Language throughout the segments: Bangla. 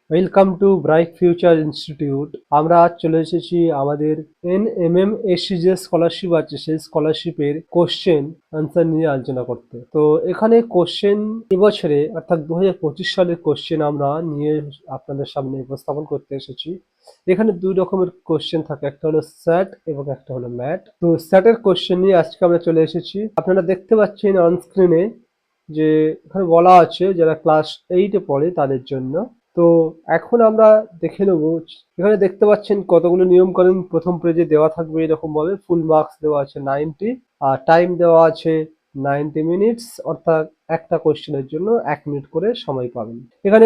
Welcome to bright future institute. আমরা আজ চলে এসেছি আমাদের NMMSC যে স্কলারশিপ আছে সেই স্কলারশিপের কোশ্চেন আনসার নিয়ে আলোচনা করতে। তো এখানে কোশ্চেন এবছরে অর্থাৎ 2025 সালের কোশ্চেন আমরা নিয়ে আপনাদের সামনে উপস্থাপন করতে এসেছি। এখানে দুই রকমের কোশ্চেন থাকে, একটা হলো স্যাট এবং একটা হলো ম্যাট। তো স্যাটের কোশ্চেন নিয়ে আজকে আমরা চলে এসেছি। আপনারা দেখতে পাচ্ছেন অন স্ক্রিনে যে এখানে বলা আছে যারা ক্লাস 8-এ পড়ে তাদের জন্য। তো এখন আমরা দেখে নেব। এখানে দেখতে পাচ্ছেন কতগুলো নিয়ম কানুন প্রথম পেজে দেওয়া থাকবে এরকম ভাবে। ফুল মার্কস দেওয়া আছে 90, আর টাইম দেওয়া আছে 90 মিনিটস, অর্থাৎ একটা কোশ্চেনের জন্য 1 মিনিট করে সময় পাবেন। এখানে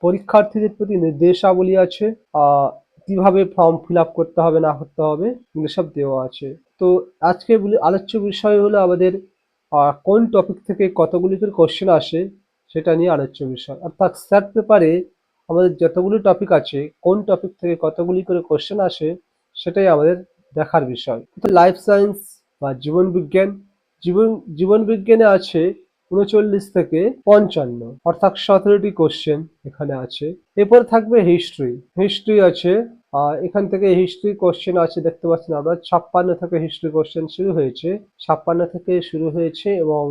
পরীক্ষার্থীদের প্রতি নির্দেশাবলী আছে, কিভাবে ফর্ম ফিল আপ করতে হবে না করতে হবে এগুলো সব দেওয়া আছে। তো আজকে আলোচ্য বিষয় হলো আমাদের কোন টপিক থেকে কতগুলি করে কোশ্চেন আসে সেটা নিয়ে আলোচ্য বিষয়। অর্থাৎ স্যাট পেপারে আমাদের যতগুলি টপিক আছে কোন টপিক থেকে কতগুলি করে কোশ্চেন আসে সেটাই আমাদের দেখার বিষয়। তো লাইফ সায়েন্স বা জীবন বিজ্ঞান, জীবন বিজ্ঞানে আছে 39 থেকে 55, অর্থাৎ 17টি কোশ্চেন এখানে আছে। এরপর থাকবে হিস্ট্রি আছে, এখান থেকে হিস্ট্রি কোশ্চেন আছে দেখতে পাচ্ছেন আমরা 56 থেকে হিস্ট্রি কোশ্চেন শুরু হয়েছে, 56 থেকে শুরু হয়েছে এবং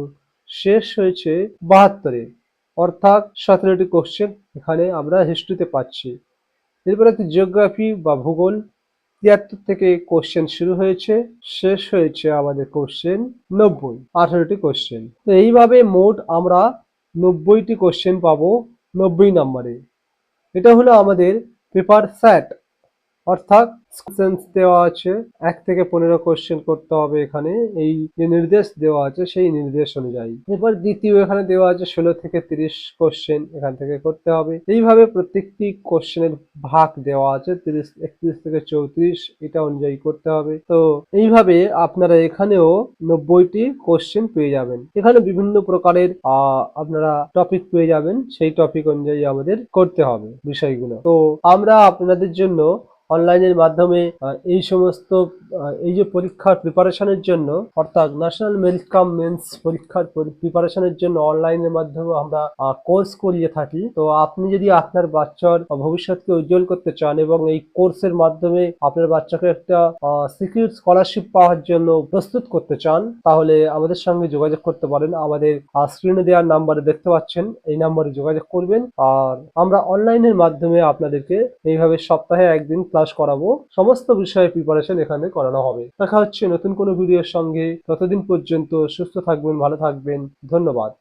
শেষ হয়েছে 72-এ, অর্থাৎ 17টি কোশ্চেন এখানে আমরা হিস্ট্রিতে পাচ্ছি। এরপরে জিওগ্রাফি বা ভূগোল, 73 থেকে কোশ্চেন শুরু হয়েছে, শেষ হয়েছে আমাদের কোশ্চেন 90, 18টি কোশ্চেন। তো এইভাবে মোট আমরা 90টি কোশ্চেন পাবো 90 নম্বরে। এটা হলো আমাদের পেপার স্যাট, অর্থাৎ সেন্স দেওয়া আছে 1 থেকে 15 কোশ্চেন করতে হবে এখানে, এই যে নির্দেশ দেওয়া আছে সেই নির্দেশ অনুযায়ী। এরপর দ্বিতীয় এখানে দেওয়া আছে 16 থেকে 30 কোশ্চেন এখান থেকে করতে হবে। এইভাবে প্রত্যেকটি কোশ্চেনের ভাগ দেওয়া আছে 30, 31 থেকে 34, এটা অনুযায়ী করতে হবে। তো এইভাবে আপনারা এখানেও 90টি কোশ্চেন পেয়ে যাবেন। এখানে বিভিন্ন প্রকারের আপনারা টপিক পেয়ে যাবেন, সেই টপিক অনুযায়ী আমাদের করতে হবে বিষয়গুলো। তো আমরা আপনাদের জন্য অনলাইনের মাধ্যমে এই সমস্ত এই যে পরীক্ষার প্রিপারেশনের জন্য, অর্থাৎ ন্যাশনাল মেরিট কাম মেন্স পরীক্ষার প্রিপারেশনের জন্য অনলাইনের মাধ্যমে আমরা কোর্স করিয়ে থাকি। তো আপনি যদি আপনার বাচ্চার ভবিষ্যৎকে উজ্জ্বল করতে চান এবং এই কোর্সের মাধ্যমে আপনার বাচ্চাকে একটা সিকিউর স্কলারশিপ পাওয়ার জন্য প্রস্তুত করতে চান, তাহলে আমাদের সঙ্গে যোগাযোগ করতে পারেন। আমাদের স্ক্রিনে দেওয়ার নাম্বারে দেখতে পাচ্ছেন, এই নাম্বারে যোগাযোগ করবেন। আর আমরা অনলাইনের মাধ্যমে আপনাদেরকে এইভাবে সপ্তাহে একদিন ক্লাস করাবো, সমস্ত বিষয়ে প্রিপারেশন এখানে করানো হবে। দেখা হচ্ছে নতুন কোনো ভিডিওর সঙ্গে, ততদিন পর্যন্ত সুস্থ থাকবেন, ভালো থাকবেন, ধন্যবাদ।